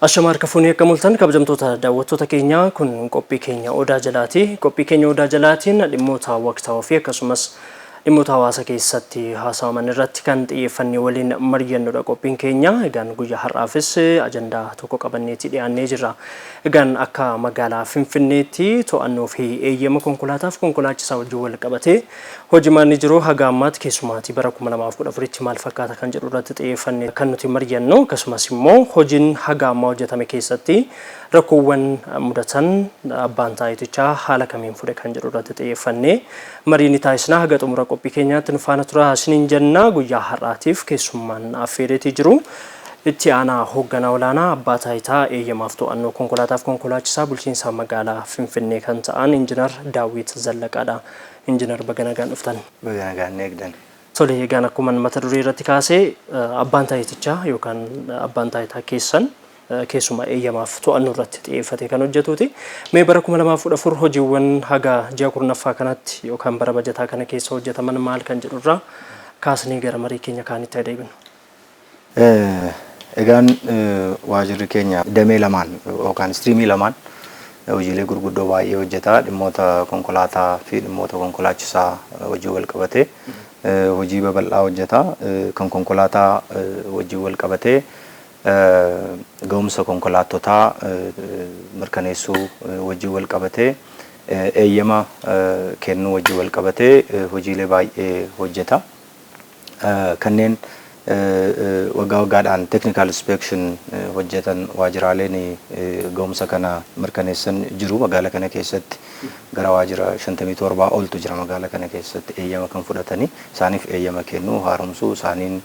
Ashamaa harka akka mul'atan kabajamtoota daawwattoota keenyaa kun qophii keenya odaa jalaati. Qophii keenya odaa jalaatiin dhimmoota waqtaawaa fi akkasumas dhimmoota hawaasa keessatti haasawaman irratti kan xiyyeeffannee waliin mari'annudha qophiin keenya. Egaan guyyaa har'aafis ajandaa tokko qabanneetii dhiyaannee jirra. Egaan akka magaalaa Finfinneetti to'annoo fi eeyyama konkolaataaf konkolaachisaa wajjin wal qabatee hojiimaan jiru haga ammaatti keessumaatii bara 2014tti maal fakkaata kan jedhu irratti xiyyeeffannee kan nuti mari'annu. Akkasumas immoo hojiin haga ammaa hojjetame keessatti rakkoowwan mudatan abbaan taayitichaa haala kamiin fuudhe kan jedhu irratti xiyyeeffannee mariin taasisnaa haga xumura qophii keenyaatti nu faana tura isiniin jenna. Guyyaa har'aatiif keessummaan affeereetii jiru. Itti aanaa hoogganaa olaanaa abbaa taayitaa eeyyamaaf to'annoo konkolaataaf konkolaachisaa bulchiinsa magaalaa Finfinnee kan ta'an Injiinar Daawit Zallaqaadha. Injiinar baga nagaan dhuftan. Baga nagaan eegdan. Tole, egaan akkuma mata duree irratti kaasee abbaan taayitichaa yookaan abbaan taayitaa keessan keessuma eeyyamaaf to'annoo irratti xiyyeeffatee kan hojjetuuti. Mee bara 2014 hojiiwwan haga ji'a 10ffaa kanatti yookaan bara bajataa kana keessa hojjetaman maal kan jedhu irraa kaasnee gara marii keenya kaanitti adeemnu. Egaan waajirri keenya damee lamaan yookaan istiriimii lamaan hojiilee gurguddoo baay'ee hojjeta. Dhimmoota konkolaataa fi dhimmoota konkolaachisaa hojii wal qabatee hojii babal'aa hojjeta. Kan konkolaataa hojii wal qabatee ga'umsa konkolaattotaa mirkaneessuu hojii wal qabatee eeyyama kennuu hojii wal qabatee hojiilee baay'ee hojjeta. Kanneen waggaa waggaadhaan technical inspection hojjetan waajiraaleen ga'umsa kana mirkaneessan jiru. Magaalaa kana keessatti gara waajira 57 oltu jira. Magaalaa kana keessatti eeyyama kan fudhatanii isaaniif eeyyama kennuu haaromsuu isaaniin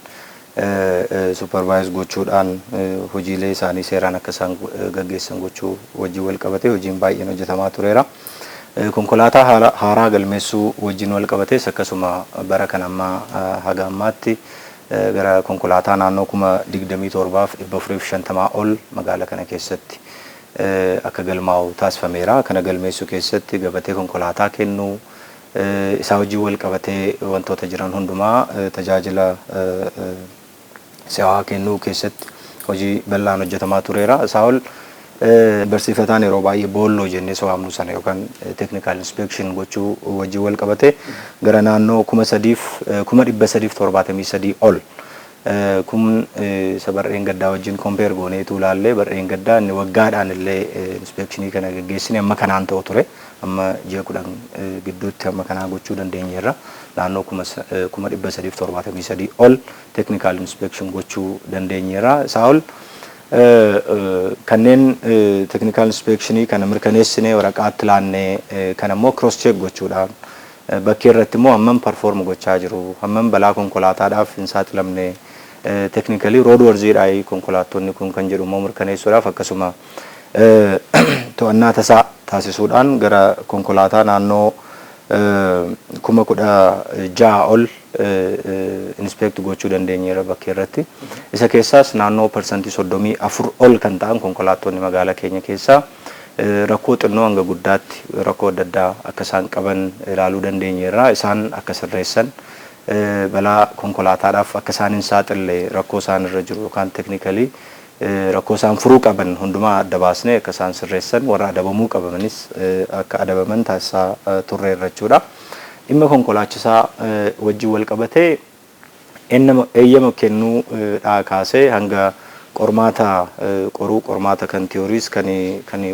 supervise gochuudhaan hojiilee isaanii seeraan akka isaan gaggeessan gochuu hojii wal qabatee hojiin baay'een hojjetamaa tureera. Konkolaataa haaraa galmeessuu wajjin wal qabatees akkasuma bara kana ammaa haga ammaatti gara konkolaataa naannoo 27,450 ol magaalaa kana keessatti akka galmaa'u taasifameera. Kana galmeessuu keessatti gabatee konkolaataa kennuu isaa hojii wal qabatee wantoota jiran hundumaa tajaajila se'aa kennuu keessatti hojii bal'aan hojjetamaa tureera. Isaa ol barsiifataan yeroo baay'ee boolloo jennee so'amnu sana yookaan technical inspection gochuu hojii wal qabatee gara naannoo 3,373 ol kun sabarreen gaddaa wajjin compare gooneetu ilaallee barreen gaddaa inni waggaadhaan illee inspeectionii kana gaggeessine amma kanaan ta'u ture. Amma ji'a 10 gidduutti amma kanaa gochuu dandeenyeerra. Naannoo 373 ol technical inspection gochuu dandeenyeerra. Isaa ol kanneen technical inspection kana mirkaneessine waraqaatti laannee kan ammoo cross check gochuudhaan bakkee irratti immoo hammam perform gochaa jiru, hammam balaa konkolaataadhaaf hin saaxilamne technically roadworthy konkolaattonni kun kan jedhu immoo mirkaneessuudhaaf akkasuma to'annaa tasaa taasisuudhaan gara konkolaataa naannoo 16,000 ol inspect gochuu dandeenyeera bakkee irratti. Isa keessaas naannoo percentii 34 ol kan ta'an konkolaattonni magaalaa keenya keessaa rakkoo xinnoo hanga guddaatti rakkoo adda addaa akka isaan qaban ilaaluu dandeenyeerra. Isaan akka sirreessan balaa konkolaataadhaaf akka isaan hin saaxille rakkoo isaan irra jiru yookaan technically rakkoo isaan furuu qaban hundumaa adda baasnee akka isaan sirreessan warra adabamuu qabamanis akka adabaman taasisaa turreerra jechuudha. Dhimma konkolaachisaa wajjin wal qabatee eeyyama kennuu kaasee hanga qormaata kan tiyooriis kan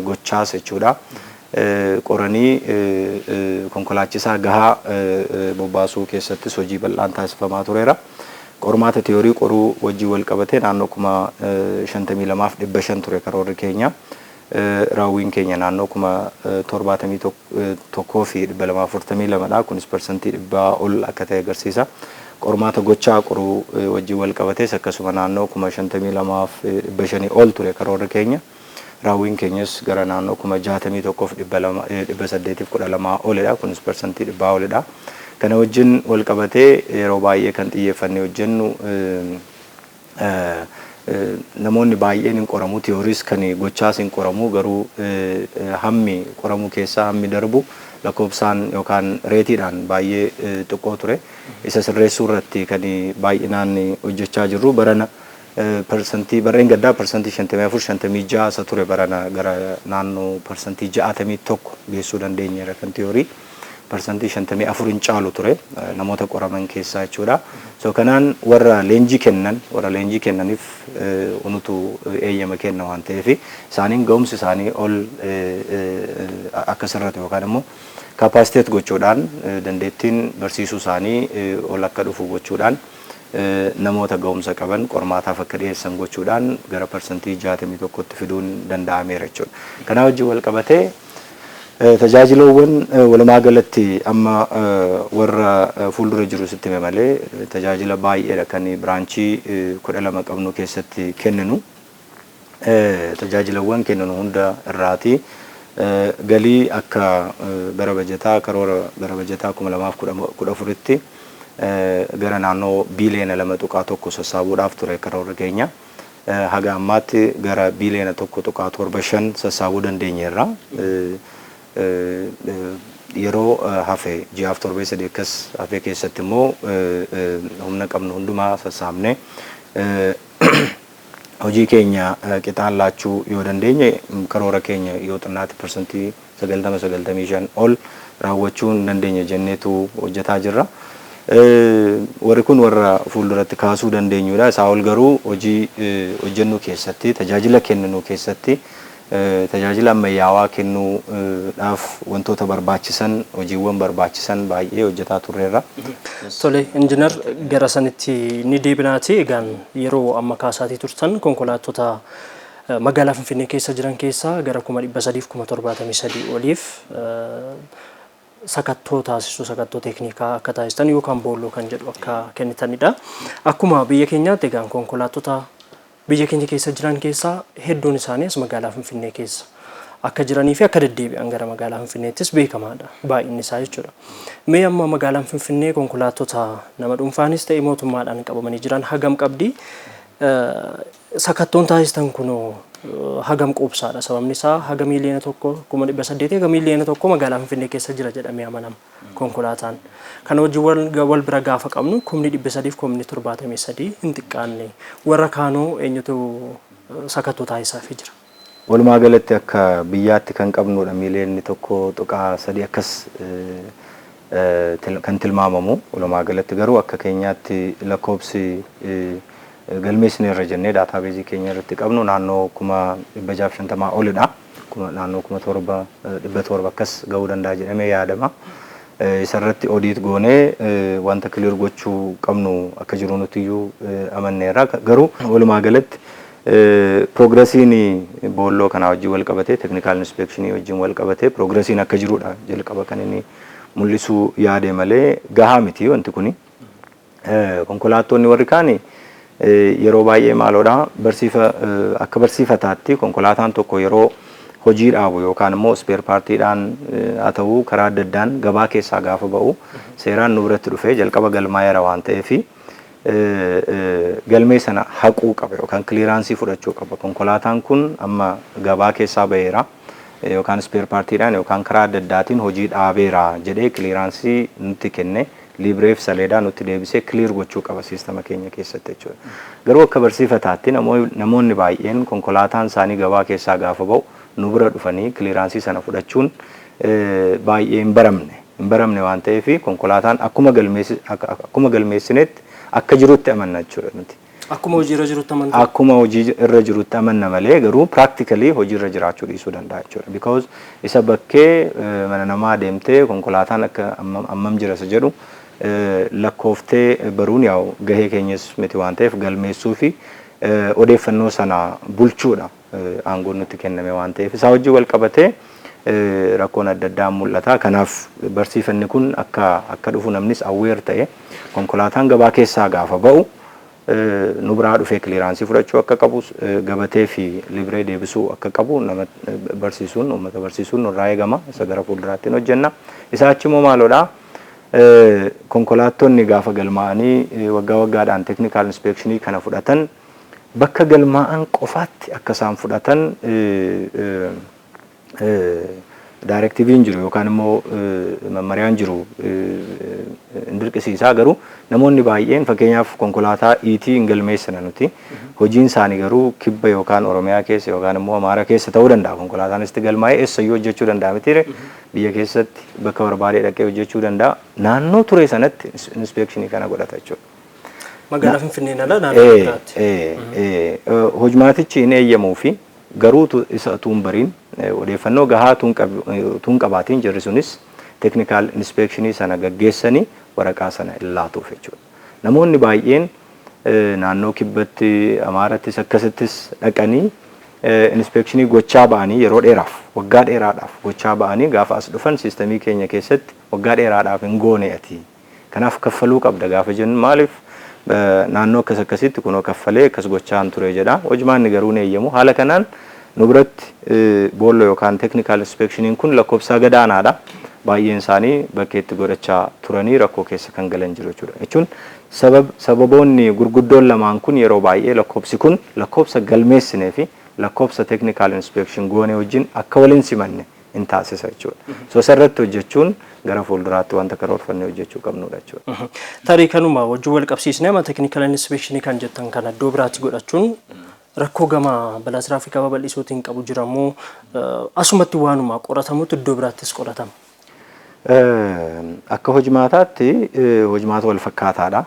gochaas jechuudha. Qoranii konkolaachisaa gahaa bobbaasuu keessattis hojii bal'aan taasifamaa tureera. Qormaata tiyoorii qoruu wajjin wal qabatee naannoo 52,500 ture karoorri keenya. Raawwiin keenya naannoo 71,242 kunis percentii 100 ol akka ta'e agarsiisa. Qormaata gochaa qoruu wajjin wal qabatees akkasuma naannoo 52,500 ol ture karoorri keenya. Raawwiin keenyas gara naannoo 61,812 olidha. Kunis percentii 100 olidha. Kana wajjin wal qabatee yeroo baay'ee kan xiyyeeffannee hojjennu namoonni baay'een hin qoramu tiyooriis kan gochaas hin qoramu garuu hammi qoramu keessaa hammi darbu lakkoofsaan yookaan reetiidhaan baay'ee xiqqoo ture. Isa sirreessuu irratti kan baay'inaan hojjechaa jirru barana persentii barreen gaddaa persentii 54-56 isa ture barana gara naannoo persentii 61 geessuu dandeenyeera kan tiyoorii persentii 54 hin caalu ture namoota qoraman keessaa jechuudha. So kanaan warra leenjii kennaniif unutu eeyyama kenna waan ta'eef isaaniin ga'umsi isaanii ol akka sirratu yookaan immoo kapasiteet gochuudhaan dandeettiin barsiisuu isaanii ol akka dhufu gochuudhaan namoota ga'umsa qaban qormaataaf akka dhiyeessan gochuudhaan gara persentii 61tti fiduun danda'ameera jechuudha. Kana wajjin wal qabatee tajaajiloowwan walumaa galatti amma warra fuuldura jiru sitti malee tajaajila baay'eedha kan biraanchii 12 qabnu keessatti kenninu. Tajaajilawwan kenninu hunda irraati galii akka bara bajataa karoora bara bajataa 2014tti gara naannoo biiliyoona 2.1 sassaabuudhaaf ture karoora keenya. Haga ammaatti gara biiliyoona 1.75 sassaabuu dandeenyeerra. Yeroo hafe ji'aaf torbee sadii akkas hafe keessatti immoo humna qabnu hundumaa sassaabne hojii keenya qixaan laachuu yoo dandeenye karoora keenya yoo xinnaatti persentii 90-95 ol raawwachuu dandeenya jenneetu hojjetaa jirra. Warri kun warra fuulduratti kaasuu dandeenyudha. Isaa ol garuu hojii hojjennu keessatti tajaajila kenninu keessatti tajaajila ammayyaawaa kennuudhaaf wantoota barbaachisan hojiiwwan barbaachisan baay'ee hojjetaa turreerra. Tole injiinar gara sanitti ni deebinaati. Egaan yeroo amma kaasaatii turtan konkolaattota magaalaa Finfinnee keessa jiran keessaa gara 373 oliif sakattoo taasisuu sakattoo teeknikaa akka taasistan yookaan boolloo kan jedhu akka kennitanidha. Akkuma biyya keenyaatti egaan konkolaattota biyya keenya keessa jiran keessaa hedduun isaanii as magaalaa Finfinnee keessa akka jiranii fi akka deddeebi'an gara magaalaa Finfinneettis beekamaadha baay'inni isaa jechuudha. Mee amma magaalaan Finfinnee konkolaattota nama dhuunfaanis ta'e mootummaadhaan qabamanii jiran hagam qabdi? Sakattoon taasistan kunoo hagam quubsaadha. Sababni isaa haga miiliyoona 1,800 haga miiliyoona 1 magaalaa Finfinnee keessa jira jedhamee amanama konkolaataan. Kana wajjin wal bira gaafa qabnu 1,373 hin xiqqaanne warra kaanoo eenyutu sakattoo taasisaafii jira. Walumaa galatti akka biyyaatti kan qabnudha miiliyoonni 1.3 akkas kan tilmaamamu. Walumaa galatti garuu akka keenyaatti lakkoobsi galmeessine irra jennee daataabeezii keenya irratti qabnu naannoo 650 olidha. Naannoo 700 akkas ga'uu danda'a jedhamee yaadama. Isarratti odiit goonee wanta kiliir gochuu qabnu akka jiru nuti iyyuu amanneerra. Garuu walumaa galatti progressiin boolloo kana wajjin wal qabatee technical inspection wajjin wal qabatee progressiin akka jirudha jalqaba kan inni mul'isuu yaade malee gahaa miti wanti kuni. Konkolaattonni warri kaani yeroo baay'ee maaloodha akka barsiifataatti konkolaataan tokko yeroo hojii dhaabu yookaan immoo spare partiidhaan haa ta'u karaa adda addaan gabaa keessaa gaafa ba'u seeraan nu biratti dhufee jalqaba galmaa'eera waan ta'eef galmee sana haquu qaba yookaan kiliiraansii fudhachuu qaba. Konkolaataan kun amma gabaa keessaa ba'eera yookaan spare partiidhaan yookaan karaa adda addaatiin hojii dhaabeera jedhee kiliiraansii nutti kenne libreef saleedaa nutti deebisee kiliir gochuu qaba siistama keenya keessatti jechuudha. Garuu akka barsiifataatti namoonni baay'een konkolaataan isaanii gabaa keessaa gaafa ba'u nu bira dhufanii kiliiraansii sana fudhachuun baay'ee hin baramne waan ta'eef konkolaataan akkuma galmeessinetti akka jirutti amanna jechuudha nuti. Akkuma hojii irra jirutti amanna. Akkuma hojii irra jirutti amanna malee garuu practically hojii irra jiraachuu dhiisuu danda'a jechuudha. Because isa bakkee mana namaa deemtee konkolaataan akka ammam jira isa jedhu lakkooftee baruun yaa'u gahee keenyas miti waan ta'eef galmeessuu fi odeeffannoo sana bulchuudha aangoon nutti kenname waan ta'eef isaa wajjin wal qabatee rakkoon adda addaa mul'ata. Kanaaf barsiifanni kun akka dhufu namnis awweer ta'e konkolaataan gabaa keessaa gaafa ba'u nu biraa dhufee kiliiraansii fudhachuu akka qabu gabatee fi libree deebisuu akka qabu nama barsiisuun uummata barsiisuun nurraa eegama. Isa gara fuulduraatti hojjenna. Isaa achi immoo maaloodha konkolaattonni gaafa galmaa'anii waggaa waggaadhaan technical inspection kana fudhatan bakka galmaa'an qofaatti akka isaan fudhatan Daarektiiviin jiru yookaan immoo memmariyaan jiru indirqisiisaa garuu namoonni baay'een fakkeenyaaf konkolaataa iitii hin galmeessina nuti hojiin isaanii garuu kibba yookaan Oromiyaa keessa yookaan immoo Amaara keessa ta'uu danda'a konkolaataan itti galmaa'ee eessayyuu hojjechuu danda'a miti biyya keessatti bakka barbaadee dhaqee hojjechuu danda'a naannoo ture sanatti inspeekshinii kana godhata jechuudha. Magaalaa Finfinnee ala naannoo biraatti. Hojmaatichi hin eeyyamuu fi garuu isa tuun bariin odeeffannoo gahaa tuun qabaatiin jirri sunis technical inspection sana gaggeessanii waraqaa sana laatuuf jechuudha. Namoonni baay'een naannoo kibbatti Amaarattis akkasittis dhaqanii inspection gochaa ba'anii yeroo dheeraaf waggaa dheeraadhaaf gochaa ba'anii gaafa as dhufan siistemii keenya keessatti waggaa dheeraadhaaf hin goone ati. Kanaaf kaffaluu qabda gaafa jennu maaliif naannoo akkasitti kunoo kaffalee akkas gochaan ture jedha. Hojmaanni garuu hin eeyyamu. Haala kanaan nu biratti boollo yookaan technical inspectioniin kun lakkoofsa gadaanaadha. Baay'een isaanii bakkeetti godhachaa turanii rakkoo keessa kan galan jiru jechuudha. Jechuun sababoonni gurguddoon lamaan kun yeroo baay'ee lakkoofsi kun lakkoofsa galmeessinee fi lakkoofsa technical inspection goone wajjin akka waliin simanne hin taasisa jechuudha. So sarratti hojjechuun gara fuulduraatti wanta karoorfannee hojjechuu qabnudha jechuudha. Tarii kanuma wajjin wal qabsiisnee ama technical inspection kan jettan kana iddoo biraatti godhachuun rakkoo gama balaa tiraafikaa babal'isuutiin qabu jiramoo asumatti waanuma qoratamutti iddoo biraattis qoratama. Akka hojmaataatti hojmaata wal fakkaataadha.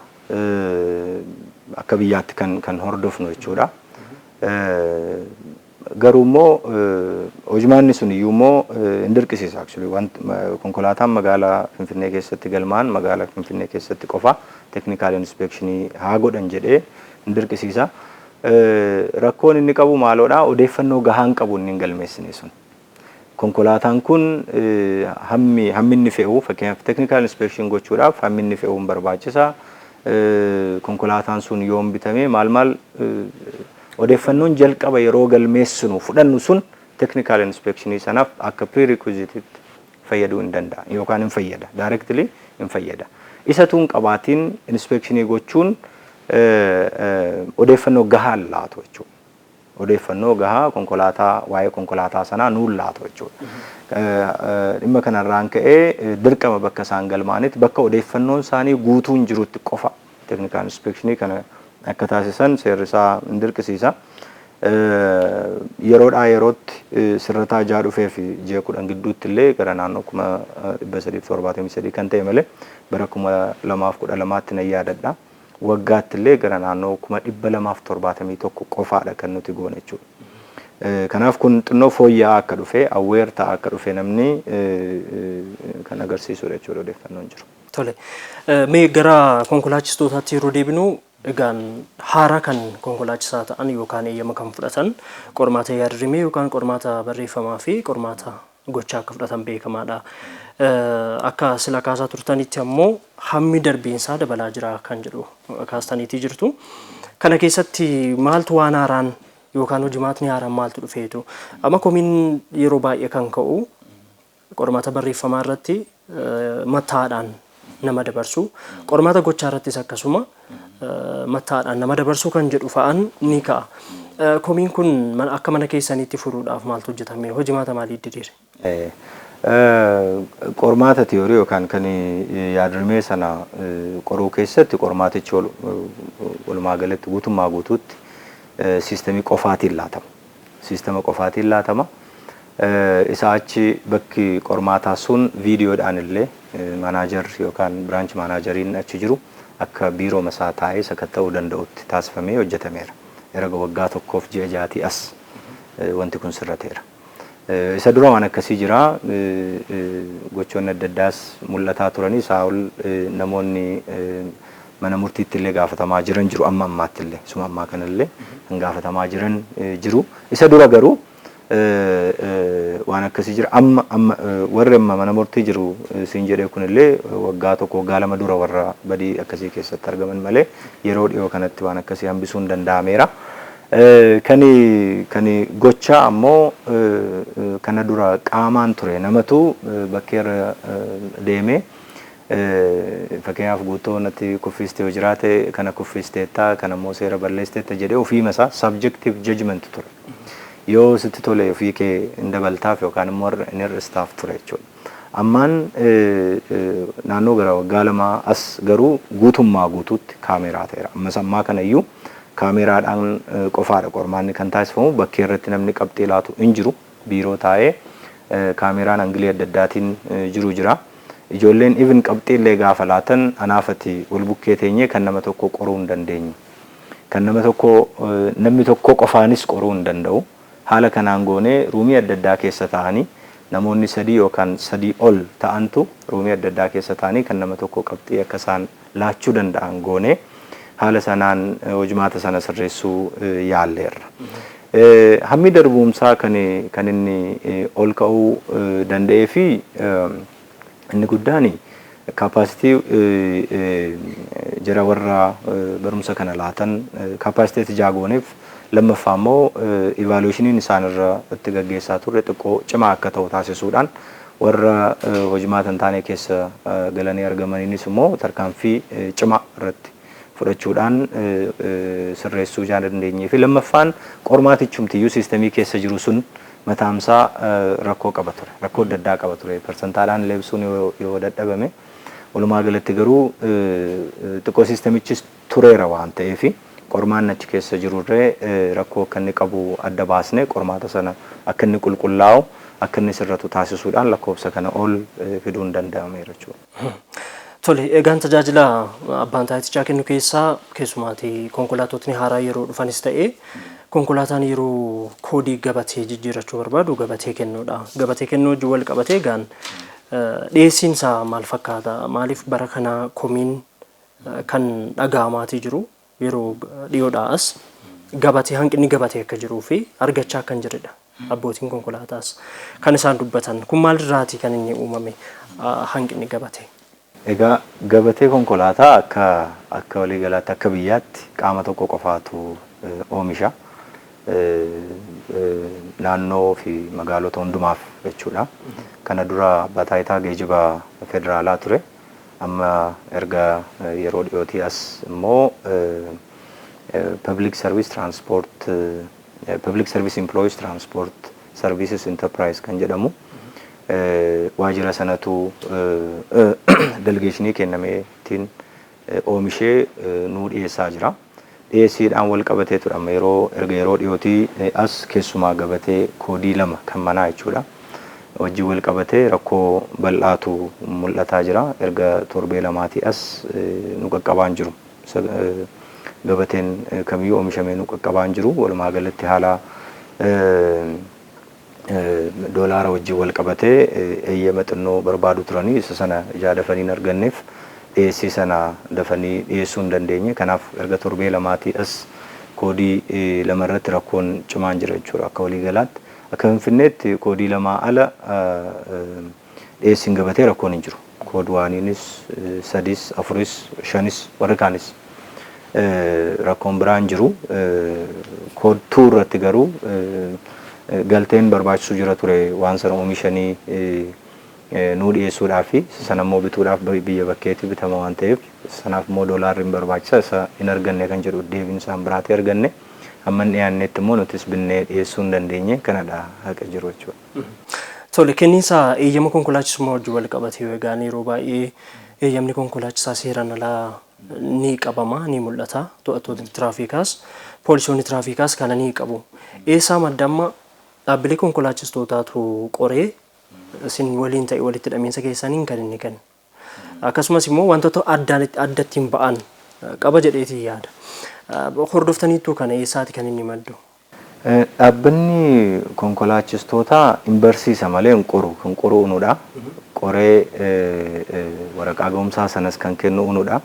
Akka biyyaatti kan hordofnu jechuudha. Garuu immoo hojmaanni sun iyyuu immoo hin dirqisiisa actually konkolaataan magaalaa Finfinnee keessatti galmaan magaalaa Finfinnee keessatti qofa technical inspection haa godhan jedhee hin dirqisiisa. Rakkoon inni qabu maaloodha odeeffannoo gahaan qabu inni hin galmeessine sun. Konkolaataan kun hammi inni fe'u fakkeenyaaf technical inspection gochuudhaaf hammi inni fe'u hin barbaachisa. Konkolaataan sun yoom bitame maal odeeffannoon jalqaba yeroo galmeessinu fudhannu sun technical inspection sanaaf akka prerequisite fayyaduu hin danda'a yookaan hin fayyada directly hin fayyada. Isa tuun qabaatiin inspection gochuun odeeffannoo gahaa laatu jechuudha. Odeeffannoo gahaa konkolaataa waa'ee konkolaataa sanaa nuun laatu jechuudha. Dhimma kanarraan ka'ee dirqama bakka isaan galmaanitti bakka odeeffannoon isaanii guutuun jirutti qofa technical inspection kana akka taasisan seerri isaa hin dirqisiisa. Yeroodhaa yerootti sirrataa jaa dhufee fi ji'a 10 gidduutti illee gara naannoo 373 kan ta'e malee bara 2012tti nan yaadadha. Waggaatti illee gara naannoo 271 qofaadha kan nuti goone jechuudha. Kanaaf kun xinnoo fooyya'aa akka dhufee awweer ta'aa akka dhufee namni kan agarsiisudha jechuudha odeeffannoon jiru. Tole. Mee gara konkolaachistotaatti yeroo deebinu egaan haaraa kan konkolaachisaa ta'an yookaan eeyyama kan fudhatan qormaata yaadrimee yookaan qormaata barreeffamaa fi qormaata gochaa akka fudhatan beekamaadha. Akka sila kaasaa turtanitti ammoo hammi darbiinsaa dabalaa jira kan jedhu kaastaniitii jirtu. Kana keessatti maaltu waan haaraan yookaan hojimaatni haaraan maaltu dhufeetu amma komiin yeroo baay'ee kan ka'u qormaata barreeffamaa irratti mattaadhaan nama dabarsu qormaata gochaa irrattis akkasuma mattaadhaan nama dabarsuu kan jedhu fa'aan ni ka'a. Komiin kun akka mana keessaniitti furuudhaaf maaltu hojjetame hojimaata maalii diriire? Qormaata tiyoorii yookaan kan yaadrimee sana qoruu keessatti qormaatichi walumaa galatti guutummaa guutuutti siistemii qofaatiin laatama. Siistema qofaatiin laatama. Isa achi bakki qormaataa sun viidiyoodhaan illee manaajar yookaan biraanch manaajariin achi jiru akka biiroo masaa taa'ee sakatta'uu danda'utti taasifamee hojjetameera. Erga waggaa tokkoof ji'a jaatii as wanti kun sirrateera. Isa dura waan akkasii jira gochoonni adda addaas mul'ataa turanii isaa ol namoonni mana murtiitti illee gaafatamaa jiran jiru amma ammaatti illee suma ammaa kanallee kan gaafatamaa jiran jiru. Isa dura garuu waan akkasii jira amma warri amma mana murtii jiru siin jedhee kunillee waggaa tokko waggaa lama dura warra badii akkasii keessatti argaman malee yeroo dhiyoo kanatti waan akkasii hambisuun danda'ameera. Kani gochaa ammoo kana dura qaamaan ture namatu bakkeerra deemee fakkeenyaaf guutuu natti kuffistee yoo jiraate kana kuffisteetta kana immoo seera balleesteetta jedhee ofii masaa subjective judgment ture. yoo sitti tole ofii kee hin dabaltaaf yookaan immoo inni hir'istaaf ture jechuudha. Ammaan naannoo gara waggaa lamaa as garuu guutummaa guutuutti kaameraa ta'eera. Ammas ammaa kanayyuu kaameraadhaan qofaadha qormaanni kan taasifamu bakkee irratti namni qabxii laatu hin jiru biiroo taa'ee kaameraan angilee adda addaatiin jiru jira. Ijoolleen even qabxii illee gaafa laatan anaafati wal bukkee teenyee kan nama tokko qoruu hin dandeenye. Kan nama tokko namni tokko qofaanis qoruu hin danda'u. Haala kanaan goonee ruumii adda addaa keessa taa'anii namoonni sadii yookaan sadii ol ta'antu ruumii adda addaa keessa taa'anii kan nama tokko qabxii akka isaan laachuu danda'an goonee haala sanaan hojimaata sana sirreessuu yaalleerra. Hammi darbuumsaa kan inni ol ka'uu danda'ee fi inni guddaan kapaasitii jara warra barumsa kana laatan kapaasiteetti jaagooneef lammaffaa immoo evaluationiin isaanirra itti gaggeessaa turre xiqqoo cimaa akka ta'u taasisuudhaan warra hojimaata hin taane keessa galanii argamaniinis immoo tarkaanfii cimaa irratti fudhachuudhaan sirreessuu dandeenyee fi lammaffaan qormaatichumtiyyuu siistemii keessa jiru sun mataamsaa rakkoo qaba ture. Rakkoo adda addaa qaba ture. Persentaadhaan leebsuun yoo dadhabame walumaa galatti garuu xiqqoo siistemichis tureera waan ta'eef qormaan achi keessa jirurree rakkoo akka inni qabu adda baasne qormaata sana akka inni qulqullaa'u akka inni sirratu taasisuudhaan lakkoofsa kana ol fiduun danda'ameera jechuudha. Tole, egaan tajaajila abbaan taayitichaa kennu keessaa keessumaati konkolaatotni haaraa yeroo dhufanis ta'ee konkolaataan yeroo koodii gabatee jijjiirachuu barbaadu gabatee kennuudha. Gabatee kennuu wajjin wal qabatee egaan dhiyeessiin isaa maal fakkaata? Maaliif bara kana komiin kan dhaga'amaatii jiru yeroo dhiyoodhaas gabatee hanqinni gabatee akka jiruu fi argachaa kan jiredha. Abbootiin konkolaataas kan isaan dubbatan kun maalirraati kan inni uumame hanqinni gabatee? Egaa gabatee konkolaataa akka waliigalaatti akka biyyaatti qaama tokko qofaatu oomisha. Naannoo fi magaalota hundumaaf jechuudha. Kana dura abbaa taayitaa geejjiba federaalaa ture. Amma erga yeroo dhiyootii as immoo public service employees transport services enterprise kan jedhamu waajjira sanatu delegeeshinii kennameetiin oomishee nuu dhiyeessaa jira. Dhiyeessiidhaan wal qabatee ture amma yeroo dhiyootii as keessumaa gabatee koodii 2 kan manaa jechuudha. Wajjin wal qabatee rakkoo bal'aatu mul'ataa jira. Erga torbee 2 as nu qaqqabaan jiru. Gabateen kamiyyuu oomishamee nu qaqqabaan jiru. Walumaa galatti haala doolaara wajjin wal qabatee eeyyama xinnoo barbaadu turanii isa sana ijaa dafanii hin arganneef dhiyeessii sana dafanii dhiyeessuu hin dandeenye. Kanaaf erga torbee 2 as koodii 2 irratti rakkoon cimaan jira jechuudha akka waliigalaatti. Akka Finfinneetti koodii 2 ala dhiyeessiin gabatee rakkoon hin jiru. Kood 1nis 3s 4s 5s warri kaanis rakkoon biraan jiru. Kood 2 irratti garuu galteen barbaachisu jira ture waan sana oomishanii nuu dhiyeessuudhaaf fi sana immoo bituudhaaf biyya bakkeetti bitama waan ta'eef sanaaf immoo doolaarri hin barbaachisa isa hin arganne kan jedhu deebiin isaan biraatti arganne amma dhiyaannetti immoo nutis binnee dhiyeessuu hin dandeenye kanadha haqa jiru jechuudha. Tole, kenniinsa eeyyama konkolaachisummaa wajjin wal qabatee egaan yeroo baay'ee eeyyamni konkolaachisaa seeraan alaa ni qabama ni mul'ata. To'attoonni tiraafiikaas poolisoonni tiraafiikaas kana ni qabu. Eessaa madda amma dhaabbilee konkolaachistotaatu qoree isin waliin ta'e walitti hidhamiinsa keessaniin kan inni kennu. Akkasumas immoo wantoota addatti hin ba'an qaba jedheetii yaada. Hordoftaniittuu kana eessaati kan inni maddu? Dhaabbanni konkolaachistotaa hin barsiisa malee hin qoru. Kan qoru unuudha. Qoree waraqaa ga'umsaa sanas kan kennu unuudha.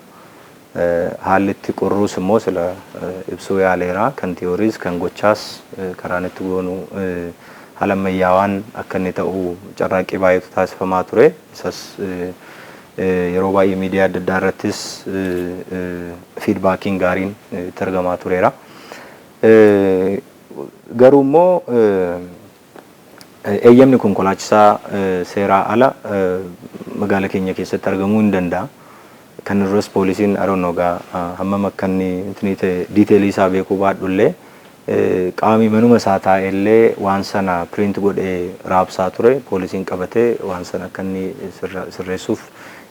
Haalli itti qorruus immoo sila ibsuu yaaleera. Kan tiyooriis kan gochaas karaan itti goonu haala ammayyaawaan akka inni ta'u carraaqqii baay'eetu taasifamaa ture. Isas yeroo baay'ee miidiyaa adda addaa irrattis fiidbaakiin gaariin itti argamaa tureera. Garuu immoo eeyyamni konkolaachisaa seeraa ala magaalaa keenya keessatti argamuu hin danda'a. Kan irras poolisiin aroonnogaa hammam akka inni diiteelii isaa beekuu baadhullee qaamii manuma isaa taa'ellee waan sana print godhee raabsaa ture poolisiin qabatee waan sana akka inni sirreessuuf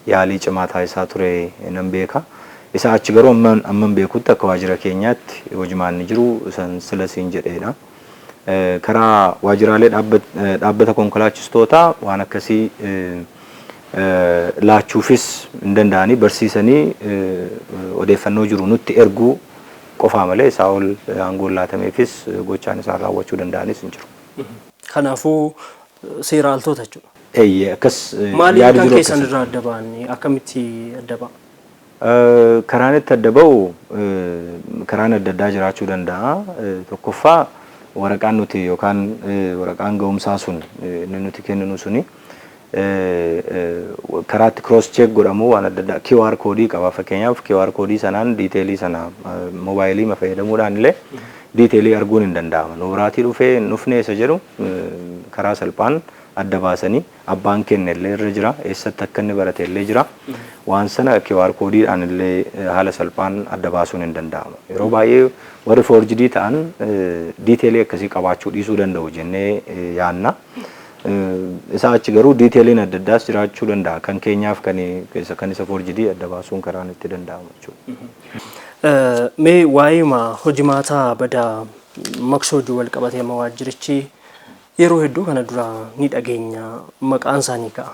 yaalii cimaa taasisaa ture nan beeka. Isa achi garuu amman beekutti akka waajjira keenyaatti hojimaanni jiru san silasiin jedheedha. Karaa waajjiraalee dhaabbata konkolaachistoota waan akkasii laachuufis hin danda'anii barsiisanii odeeffannoo jiru nutti erguu qofaa malee isaa ol aangoon laatameefis gochaan isaa raawwachuu danda'anis hin jiru. Kanaafuu seeraaltota jechuudha. Eeyyee akkas maaliif kan keessan irraa adda ba'anii akkamitti adda ba'a? Karaan itti adda ba'u karaan adda addaa jiraachuu danda'a. Tokkoffaa waraqaan nuti yookaan waraqaan ga'umsaa sun inni nuti kenninu suni karaatti cross check godhamu waan adda addaa QR koodii qaba. Fakkeenyaaf QR koodii sanaan diiteelii sana moobaayilii fayyadamuudhaan illee diiteelii arguun hin danda'ama. Nooraatii dhufee hin dhufne isa jedhu karaa salphaan adda baasanii abbaan kenne illee irra jira eessatti akka inni barate illee jira waan sana QR koodiidhaan illee haala salphaan adda baasuun hin danda'ama. Yeroo baay'ee warri forjidii ta'an diiteelii akkasii qabaachuu dhiisuu danda'u jennee yaanna. Isa achi garuu diiteeliin adda addaas jiraachuu danda'a. Kan keenyaaf kan isa forjidii adda baasuun karaan itti danda'amu jechuudha. Mee waa'ima hojimaata badaa maqsoo hojii wal qabatee waajjirichi yeroo hedduu kana dura ni dhageenya maqaan isaanii ka'a.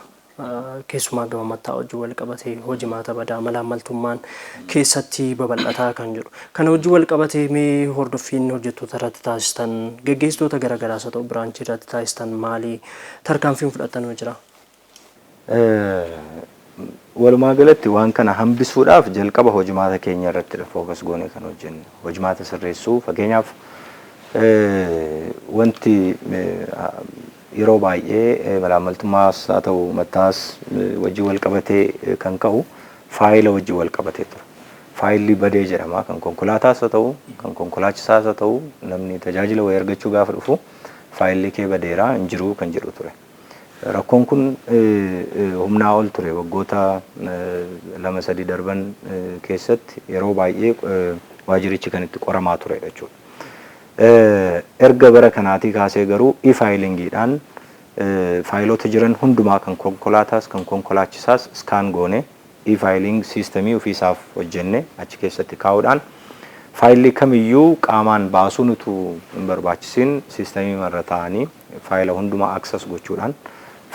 Keessumaa gama mattaa hojii wal qabatee hojimaata badaa malaamaltummaan keessatti babal'ataa kan jiru. Kana hojii wal qabatee mee hordoffiin hojjettoota irratti taasistan gaggeessitoota garaagaraas haa ta'u biraanchii irratti taasistan maali tarkaanfiin fudhatan jira? Walumaa galatti waan kana hambisuudhaaf jalqaba hojimaata keenya irratti fookas goonee kan hojjennu. Hojimaata sirreessuu fakkeenyaaf wanti yeroo baay'ee malaamaltummaas haa ta'u mattaas wajji wal qabatee kan ka'u faayila wajji wal qabatee ture. Faayilli badee jedhama kan konkolaataas haa ta'u kan konkolaachisaas haa ta'u namni tajaajila wayii argachuu gaafa dhufu faayilli kee badeeraa hin jiru kan jedhu ture. Rakkoon kun humnaa ol ture waggoota 2-3 darban keessatti yeroo baay'ee waajjirichi kan itti qoramaa ture jechuudha. Erga bara kanaatii kaasee garuu e-faayilingiidhaan faayilota jiran hundumaa kan konkolaataas kan konkolaachisaas iskaan goone e-faayiling siistemii ofiisaaf hojjenne achi keessatti kaa'uudhaan faayilli kamiyyuu qaamaan baasuun utuu hin barbaachisin siistemii marra ta'anii faayila hundumaa access gochuudhaan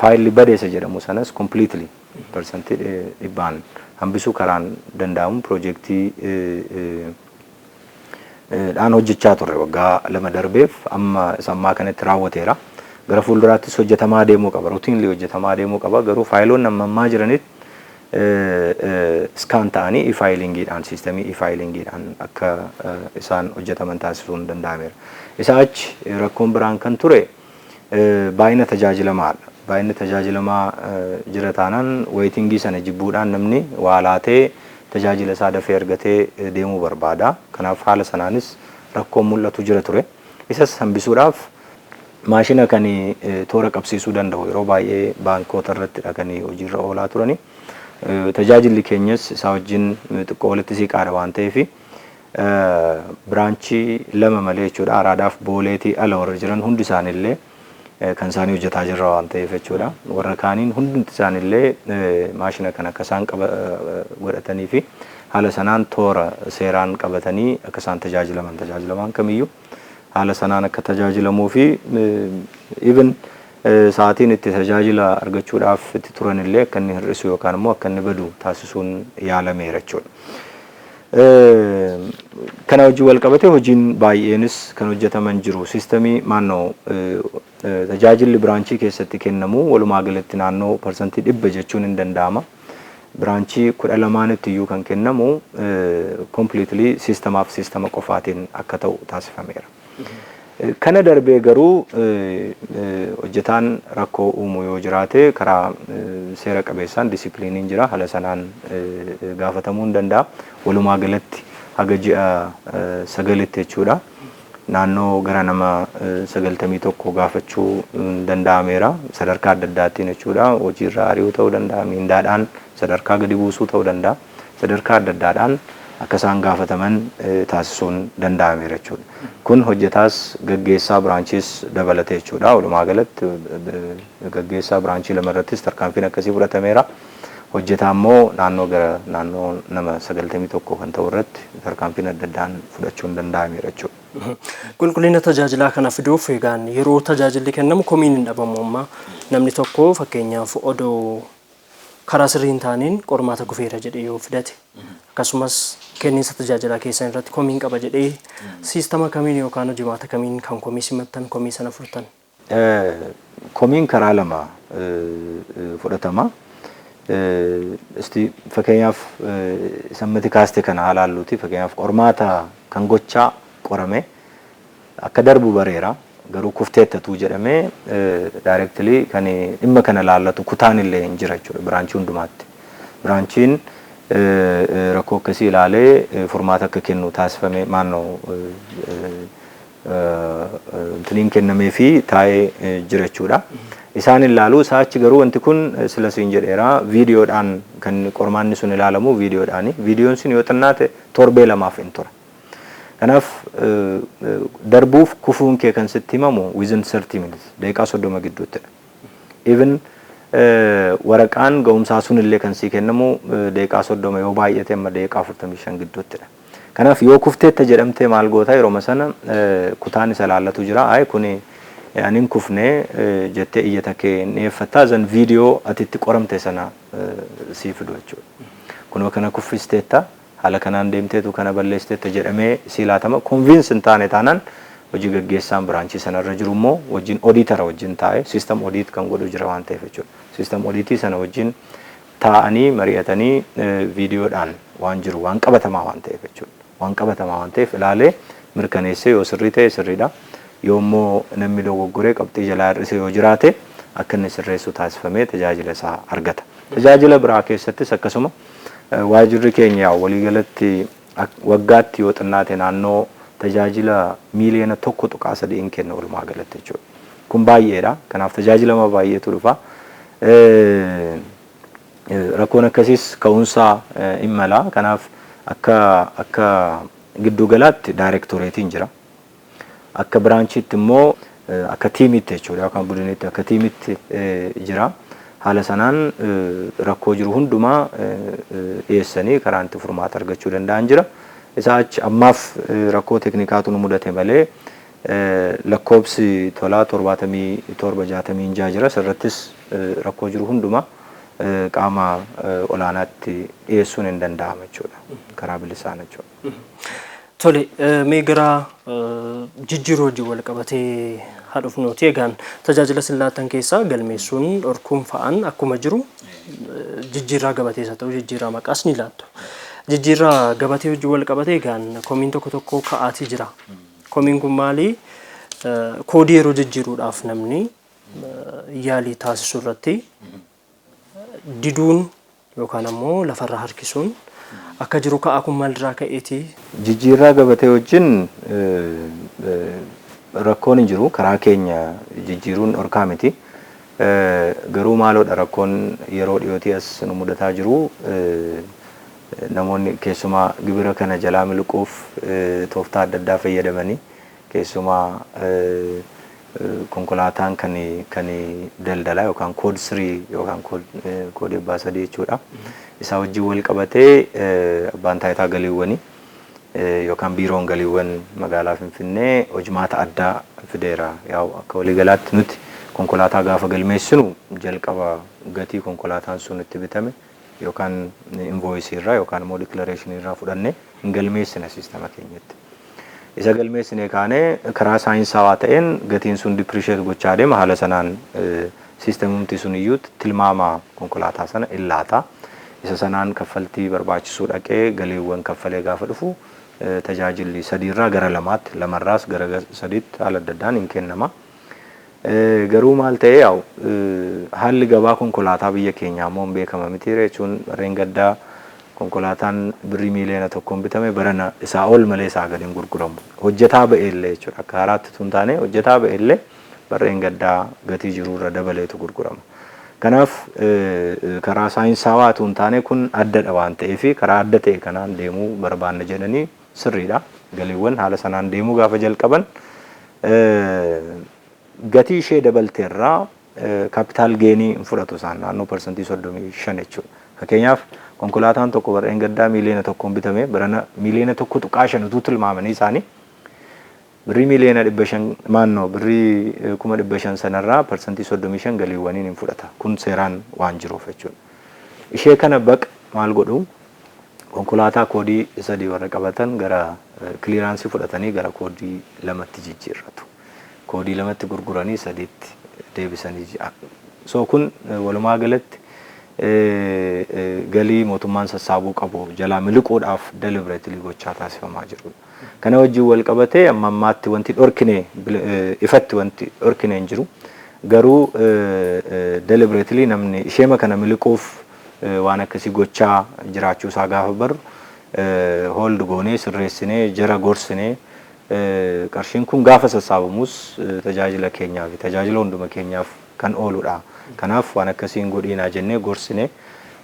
faayilli badeessa jedhamu sanas completely percentii 100% hambisuu karaan danda'amu piroojeektii dhaan hojjechaa turre waggaa 2 darbeef amma sammaa kanatti raawwateera. Gara fuulduraattis hojjetamaa deemuu qaba. Ruutiinli hojjetamaa deemuu qaba. Garuu faayiloonni ammaa jiranitti iskaan ta'anii e-faayilingiidhaan siistemii e-faayilingiidhaan akka isaan hojjetaman taasisuun danda'ameera. Isa achi rakkoon biraan kan ture baay'ina tajaajilamaadha. Baay'inni tajaajilamaa jira taanaan weetingii sana jibbuudhaan namni waa laatee tajaajila isaa dafee argatee deemuu barbaada. Kanaaf haala sanaanis rakkoon mul'atu jira ture. Isas hambisuudhaaf maashina kan toora qabsiisuu danda'u yeroo baay'ee baankoota irratti kan hojiirra oolaa turani. Tajaajilli keenyas isaa wajjin xiqqoo walitti siqaadha waan ta'eef biraanchii 2 malee jechuudha. Araadaaf Booleetii ala warra jiran hundi isaanillee kan isaanii hojjetaa jirra waan ta'eef jechuudha. Warra kaaniin hundi isaanillee maashina kan akka isaan godhatanii fi haala sanaan toora seeraan qabatanii akka isaan tajaajilaman kamiyyuu haala sanaan akka tajaajilamuu fi even sa'aatiin itti tajaajila argachuudhaaf itti turanillee akka inni hir'isu yookaan immoo akka inni badu taasisuun yaalameera jechuudha. Kana hojii wal qabate hojiin baay'eenis kan hojjetaman jiru. Siistemii maannoo tajaajilli biraanchii keessatti kennamu walumaa galatti naannoo parsantii 100 jechuun hin danda'ama. Biraanchii 12tti iyyuu kan kennamu completely siistemaaf siistema qofaatiin akka ta'u taasifameera. Kana darbee garuu hojjetaan rakkoo uumuu yoo jiraate karaa seera qabeessaan disipliiniin jira haala sanaan gaafatamuu hin danda'a. Walumaa galatti haga ji'a 9tti jechuudha. Naannoo gara nama 91 gaafachuu danda'ameera. Sadarkaa adda addaatiin jechuudha. Hojiirra ari'uu ta'uu danda'a. Miindaadhaan sadarkaa gadi buusuu ta'uu danda'a. Sadarkaa adda addaadhaan akka isaan gaafataman taasisuun danda'ameera jechuudha. Kun hojjetaas gaggeessaa biraanchiis dabalatee jechuudha. Walumaa galatti gaggeessaa biraanchii lamarrattis tarkaanfiin akkasii fudhatameera. Hojjetaa immoo naannoo nama 91 kan ta'u irratti tarkaanfiin adda addaan fudhachuun danda'ameera jechuudha. Qulqullina tajaajilaa kana fiduuf egaan yeroo tajaajilli kennamu komiin hin dhabamu amma namni tokko fakkeenyaaf odoo karaa sirrii hin taaniin qormaata gufeera jedhee yoo fidate akkasumas kenniinsa tajaajilaa keessan irratti komiin qaba jedhee siistama kamiin yookaan hojimaata kamiin kan komii simattan komii sana furtan? Komiin karaa lama fudhatama. Isti fakkeenyaaf sammati kaaste kana halaalluuti fakkeenyaaf qormaata kan gochaa qorame akka darbu bareera garuu kufteettatu jedhamee directly kan dhimma kana laallatu kutaan illee hin jira jechuudha biraanchii hundumaatti. Biraanchiin rakkoo akkasii ilaalee furmaata akka kennu taasifame maannoo tiniin kennamee fi taa'ee jira jechuudha. Isaan ilaalu saachi garuu wanti kun silasiin jedheera viidiyoodhaan kan qormaanni sun ilaalamu viidiyoodhaani. Viidiyoon sun yoo xinnaate torbee lamaaf hin tura. Kanaaf darbuuf kufuun kee kan sitti himamu within 30 minutes daqiiqaa 30 gidduuttidha. Even waraqaan ga'umsaa sun illee kan sii kennamu daqiiqaa 30 yoo baay'ate amma daqiiqaa 45 gidduuttidha. Kanaaf yoo kufteetta jedhamtee maal goota yeroo sana kutaan isa laallatu jira. Ay kuni anin kufne jettee iyyata kee neeffattaa zan viidiyoo atitti qoramte sana sii fidu jechuudha. Kunoo kana kuffisteetta haala kanaan deemteetu kana balleesteetta jedhamee sii laatama. Convince hin taane taanaan hojii gaggeessaan biraanchii sanarra jiru immoo wajjin oditara wajjin taa'ee system audit kan godhu jira waan ta'eef jechuudha. System auditii sana wajjin taa'anii mari'atanii viidiyoodhaan waan jiru waan qabatamaa waan ta'eef jechuudha. Waan qabatamaa waan ta'eef ilaalee mirkaneessee yoo sirrii ta'e sirriidha. Yoommoo namni dogoggoree qabxii jalaa hir'ise yoo jiraate akka inni sirreessu taasifamee tajaajila isaa argata. Tajaajila biraa keessattis akkasuma waajirri keenya waliigalatti waggaatti yoo xinnaate naannoo tajaajila miiliyoona 1.3 kenna walumaa galatti jechuudha. Kun baay'eedha. Kanaaf tajaajilama baay'eetu dhufa. Rakkoon akkasiis ka'umsaa hin mala. Kanaaf akka giddu galaatti daayirektoreetiin jira. Akka biraanchiitti immoo akka tiimitti jechuudha yookaan budinitti akka tiimitti jira. Haala sanaan rakkoo jiru hundumaa dhiyeessanii karaan itti furmaata argachuu danda'an jira. Isaa achi ammaaf rakkoo teeknikaatu nu mudate malee lakkoobsi tolaa 7766 jira. Sirrattis rakkoo jiru hundumaa qaama olaanaatti dhiyeessuun hin danda'ama jechuudha karaa bilisaan jechuudha. Tole mee gara jijjiiruu hojii wal qabatee haadhufnuuti egaan tajaajila sillaatan keessaa galmeessuun dhorkuun fa'aan akkuma jiru jijjiirraa gabatees haa ta'u jijjiirraa maqaas ni laattu. Jijjiirraa gabatee hojii wal qabatee egaan komiin tokko tokko ka'aatii jira. Komiin kun maali? Koodii yeroo jijjiiruudhaaf namni yaalii taasisu irratti diduun yookaan ammoo lafarraa harkisuun akka jiru ka'aa kun maalirraa ka'eeti? Jijjiirraa gabatee wajjin rakkoon hin jiru karaa keenya jijjiiruun dhorkaa miti. Garuu maaloodha rakkoon yeroo dhiyootii as nu mudataa jiru namoonni keessumaa gibira kana jalaa miliquuf tooftaa adda addaa fayyadamanii keessumaa konkolaataan kan daldalaa yookaan kood 3 yookaan kood 3 jechuudha. Isa wajjin wal qabatee abbaan taayitaa galiiwwanii yookaan biiroon galiiwwan magaalaa Finfinnee hojimaata addaa fideera. Yaa akka waliigalaatti nuti konkolaataa gaafa galmeessinu jalqaba gatii konkolaataan sun itti bitame yookaan invoice irraa yookaan immoo declaration irraa fudhannee hin galmeessina siistama keenyatti. Isa galmeessine kaanee karaa saayinsaawaa ta'een gatiin sun depreciate gochaa deema. Haala sanaan siistemumti sun iyyuu tilmaama konkolaataa sana illaata. Isa sanaan kaffaltii barbaachisuu dhaqee galiiwwan kaffalee gaafa dhufu tajaajilli sadiirraa gara lamaatti lamarraas gara sadiitti haala adda addaan hin kennama. Garuu maal ta'ee yaa'u haalli gabaa konkolaataa biyya keenyaa immoo hin beekama miti jechuun warreen gaddaa konkolaataan birrii miiliyoona tokkoon bitame barana isaa ol malee isaa gadi hin gurguramu. Hojjetaa ba'eellee jechuudha. Akka haaraatti tun taane hojjetaa ba'eellee barreen gaddaa gatii jiruurra dabaleetu gurgurama. Kanaaf karaa saayinsawaa tuun taane kun addadha waan ta'eef karaa adda ta'e kanaan deemuu barbaanna jedhanii sirriidha. Galiiwwan haala sanaan deemuu gaafa jalqaban gatii ishee dabalteerraa kaapitaal geenii hin fudhatu isaan naannoo parsantii 35 jechuudha. Fakkeenyaaf konkolaataan tokko bara gaddaa miliyoona tokkoon bitame barana miliyoona tokko tuqaa shan utuu tilmaamanii isaanii birrii miliyoona 500 maannoo birrii 500 sanarraa parsantii 35 galiiwwaniin hin fudhata. Kun seeraan waan jiruuf jechuudha. Ishee kana baq maal godhu konkolaataa koodii sadii warra qabatan gara kiliraansii fudhatanii gara koodii lamatti jijjiirratu. Koodii lamatti gurguranii sadiitti deebisanii so kun walumaa galatti galii mootummaan sassaabuu qabu jalaa miliquudhaaf deliberately gochaa taasifamaa jirudha. Kana wajjin wal qabatee amma ammaatti wanti dhorkine ifatti wanti dhorkine hin jiru. Garuu deliberately namni isheema kana miliquuf waan akkasii gochaa jiraachuu isaa gaafa baru hold goonee sirreessinee jara gorsinee qarshiin kun gaafa sassaabamus tajaajila keenyaaf tajaajila hunduma keenyaaf kan ooludha. Kanaaf waan akkasiin godhiinaa jennee gorsinee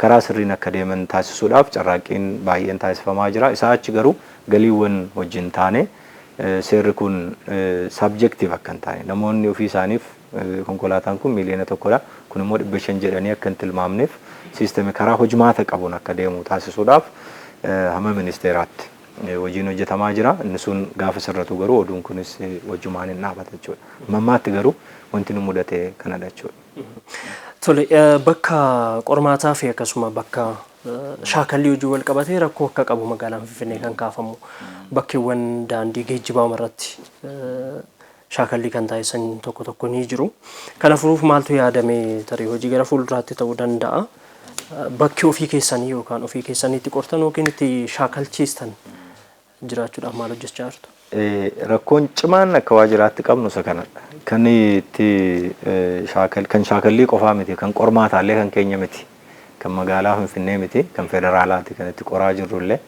karaa sirriin akka deeman taasisuudhaaf carraaqqiin baay'een taasifamaa jira. Isaa achi garuu galiiwwan wajjin taane seerri kun subjective akka hin taane namoonni ofii isaaniif konkolaataan kun miliyoona tokkodha. Kun immoo 500 jedhanii akka hin tilmaamneef siistemii karaa hojimaata qabuun akka deemu taasisuudhaaf hamma ministeeraatti hojiin hojjetamaa jira. Inni sun gaafa sirratu garuu oduun kunis hojumaan hin dhaabata jechuudha. Mammaatti garuu wanti nu mudate kanadha jechuudha. Tole bakka qormaataa fi akkasuma bakka shaakallii hojii wal qabatee rakkoo akka qabu magaalaan Finfinnee kan kaafamu bakkeewwan daandii geejjibaa irratti shaakallii kan taasisan tokko tokko ni jiru. Kana furuuf maaltu yaadame tarii hojii gara fuulduraatti ta'uu danda'a. Bakki ofii keessanii yookaan ofii keessaniitti qortan yookiin itti shaakalchiistan jiraachuudhaaf maal hojjechaa jirtu? Rakkoon cimaan akka waajjiraatti qabnu isa kanadha. Kan itti kan shaakallii qofaa miti, kan qormaataallee kan keenya miti, kan magaalaa Finfinnee miti, kan federaalaati kan itti qoraa jirrullee.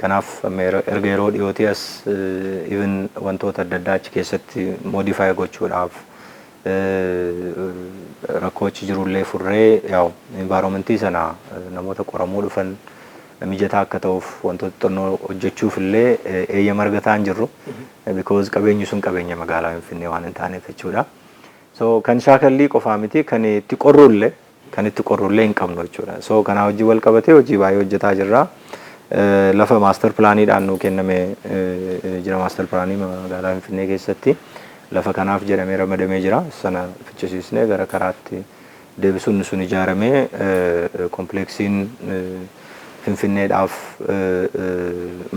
Kanaaf erga yeroo dhiyootii as even wantoota adda addaa achi keessatti modify gochuudhaaf rakkoochi jirullee furree yaa'u environmentii sana namoota qoramuu dhufan mijataa akka ta'uuf wantoota xixiqqoo hojjechuuf illee eeyyama argataa hin jirru because qabeenyi sun qabeenya magaalaa Finfinnee waan hin taaneef jechuudha. So kan shaakallii qofaa miti kan itti qorrullee hin qabnu jechuudha. So kana hojii wal qabatee hojii baay'ee hojjetaa jirra. Lafa master plaaniidhaan nu kenname jira. Master plaanii magaalaa Finfinnee keessatti lafa kanaaf jedhamee ramadamee jira. Sana fichisiisnee gara karaatti deebisuun sun ijaaramee kompleksiin Finfinneedhaaf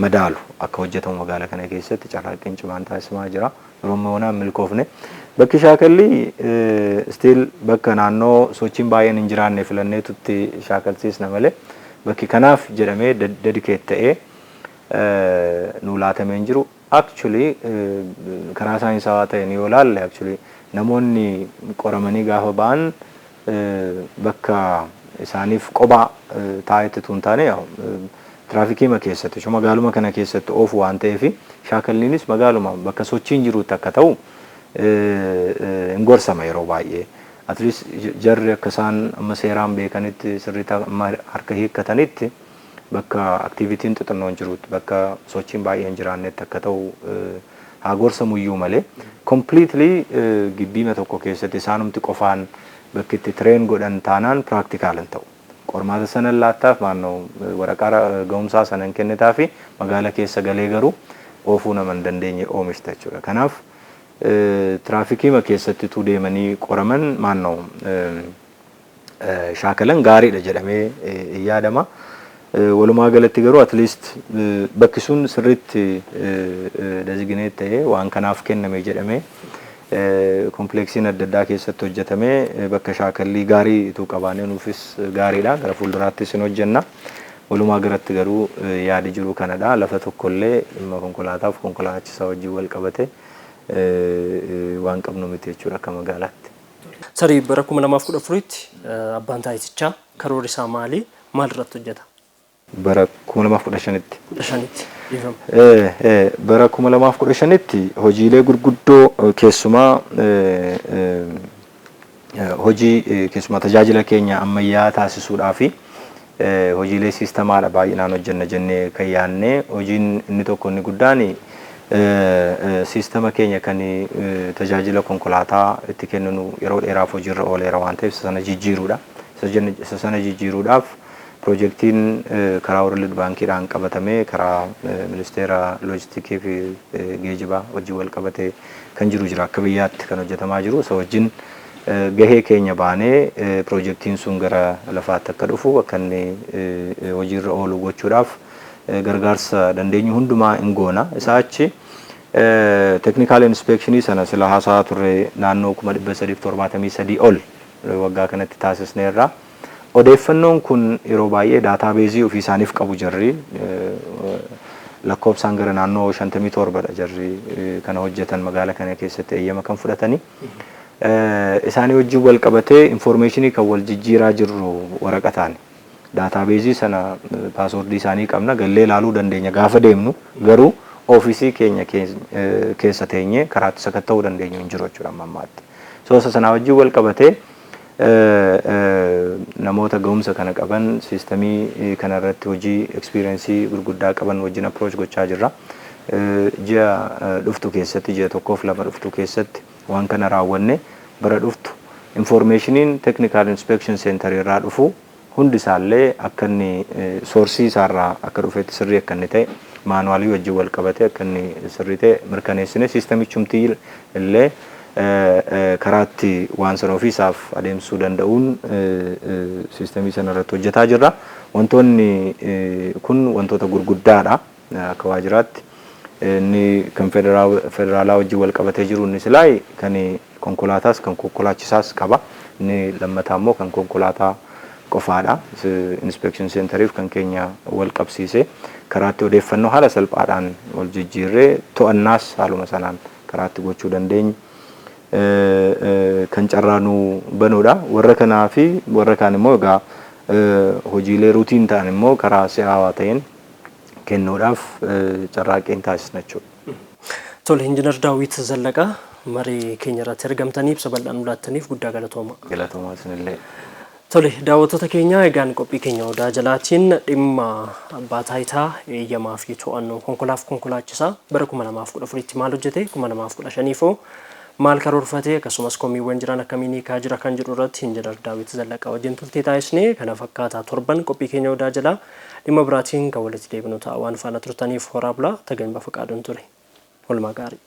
madaalu akka hojjetamu magaalaa kana keessatti carraaqqiin cimaan taasifamaa jira. Oromoonaan milkoofne bakki shaakallii still bakka naannoo sochiin baay'een hin jiraanne filanneetutti shaakalsiisna malee bakki kanaaf jedhamee dedicate ta'ee nu laatamee hin jiru. Actually karaa saayinsawaa ta'een yoo ilaalle actually namoonni qoramanii gaafa ba'an bakka isaaniif qophaa taa'etti tun taane tiraafikii keessatti magaaluma kana keessatti oofu waan ta'eef shaakalliinis magaaluma bakka sochiin jirutti akka ta'u hin gorsama yeroo baay'ee. At least jarri akka isaan amma seeraan beekanitti sirriitti amma harka hiikkatanitti bakka aktivitiin xixinnoon jirutti bakka sochiin baay'ee hin jiraannetti akka ta'u haa gorsamuyyuu malee completely gibbiima tokko keessatti isaanumti qofaan bakki itti tireen godhan taanaan practical hin ta'u. Qormaata sana laattaaf maannoo waraqaa ga'umsaa sana hin kennitaa fi magaala keessa galee garuu oofuu nama hin dandeenye oomishta jechuudha. Kanaaf tiraafikii keessatti tu deemanii qoraman maannoo shaakalan gaariidha jedhamee yaadama. Walumaa galatti garuu at least bakki sun sirriitti designeet ta'ee waan kanaaf kenname jedhamee kompleksiin adda addaa keessatti hojjetamee bakka shaakallii gaarii ituu qabaanee nuufis gaariidha. Gara fuulduraattis hin hojjenna. Walumaa galatti garuu yaadi jiru kanadha. Lafa tokkollee dhimma konkolaataaf konkolaachisaa wajjin wal qabate waan qabnu miti jechuudha akka magaalaatti. Sarii bara 2014tti abbaan taayitichaa karoora isaa maali? Maal irratti hojjeta? Bara 2015tti. 15tti. Bara 2015tti hojiilee gurguddoo keessumaa hojii keessumaa tajaajila keenya ammayyaa taasisuudhaa fi hojiilee siistamaadha baay'inaan hojjenna jennee kan yaadne hojiin inni tokko inni guddaan siistama keenya kan tajaajila konkolaataa itti kenninu yeroo dheeraaf hojiirra ooleera waan ta'eef sana jijjiiruudha. Isa sana jijjiiruudhaaf piroojeektiin karaa World Baankiidhaan qabatamee karaa ministeera loojistiikii fi geejibaa wajjin wal qabatee kan jiru jira akka biyyaatti kan hojjetamaa jiru. Isa wajjin gahee keenya baanee piroojeektiin sun gara lafaatti akka dhufu akka inni hojiirra oolu gochuudhaaf gargaarsa dandeenyu hundumaa hin goona. Isaa achi technical inspection sana sila haasaa turre naannoo 373 ol waggaa kanatti taasisneerra. Odeeffannoon kun yeroo baay'ee daataabeezii ofii isaaniif qabu jarri lakkoofsaan gara naannoo 57dha jarri kana hojjetan magaalaa kana keessatti eeyyama kan fudhatanii. Isaanii wajjin wal qabatee informationii kan wal jijjiiraa jirru waraqataan. Daataabeezii sana paaswordii isaanii qabna gallee ilaaluu dandeenya gaafa deemnu garuu ofiisii keenya keessa teenyee karaatti sakatta'uu dandeenyu hin jiru jechuudha ammaatti. Isa sana wajjin wal qabatee namoota ga'umsa kana qaban siistemii kana irratti hojii eksperiensii gurguddaa qaban wajjin approach gochaa jirra. Ji'a dhuftu keessatti ji'a tokkoof lama dhuftu keessatti waan kana raawwanne bara dhuftu informationiin technical inspection center irraa dhufu hundi isaallee akka inni soorsii isaarraa akka dhufeetti sirrii akka inni ta'e maanuwaalii wajjin wal qabate akka inni sirrii ta'e mirkaneessine siistamichumtii illee karaatti waan sana ofiisaaf adeemsuu danda'uun siistemii sana irratti hojjetaa jirra. Wantoonni kun wantoota gurguddaadha akka waajjiraatti. Inni kan federaalaa wajjin wal qabatee jiru inni silaa kan konkolaataas kan konkolaachisaas qaba. Inni lammataa immoo kan konkolaataa qofaadha. Inspection centeriif kan keenya wal qabsiise karaatti odeeffannoo haala salphaadhaan wal jijjiirree to'annaas haaluma sanaan karaatti gochuu dandeenya. Kan carraanuu banuudha. Warra kanaa fi warra kaan immoo egaa hojiilee ruutiin ta'an immoo karaa si'aawaa ta'een kennuudhaaf carraaqqii taasisna jechuudha. Tole Injiinar Daawit Zallaqaa marii keenya irratti argamtanii ibsa bal'aan laattaniif guddaa galatooma. Galatooma isinillee. Tole daawwattoota keenya egaan qophii keenya odaa jalaatiin dhimma abbaa taayitaa eeyyamaa fi to'annoo konkolaachisaa bara 2014tti maal hojjete 2015 foo maal karoorfate akkasumas komiiwwan jiran akkamiin hiikaa jira kan jedhu irratti Injiinar Daawit Zallaqaa wajjin turtii taasisnee kana fakkaataa torban qophii keenya odaa jalaa dhimma biraatiin kan walitti deebinu ta'a waan faana turtaniif horaa bulaa Taganyii Bafaqaaduun ture. Olmaa gaarii.